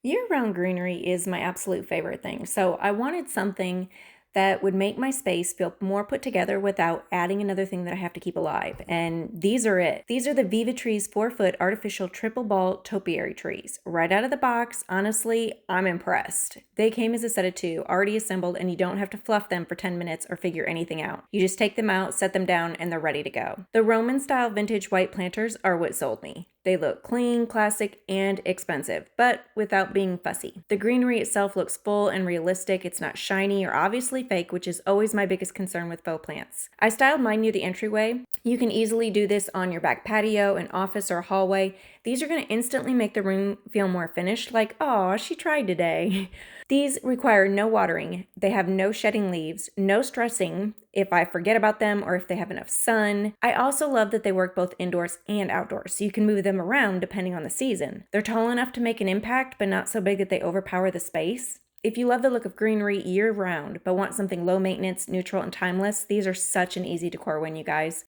Year-round greenery is my absolute favorite thing, so I wanted something that would make my space feel more put together without adding another thing that I have to keep alive. And these are it. These are the VIVATREES 4-foot artificial triple ball topiary trees. Right out of the box, honestly, I'm impressed. They came as a set of 2, already assembled, and you don't have to fluff them for 10 minutes or figure anything out. You just take them out, set them down, and they're ready to go. The Roman-style vintage white planters are what sold me. They look clean, classic, and expensive, but without being fussy. The greenery itself looks full and realistic. It's not shiny or obviously fake, which is always my biggest concern with faux plants. I styled mine near the entryway. You can easily do this on your back patio, an office, or a hallway. These are going to instantly make the room feel more finished, like, oh, she tried today. These require no watering. They have no shedding leaves, no stressing if I forget about them or if they have enough sun. I also love that they work both indoors and outdoors, so you can move them around depending on the season. They're tall enough to make an impact, but not so big that they overpower the space. If you love the look of greenery year-round, but want something low maintenance, neutral, and timeless, these are such an easy decor win, you guys.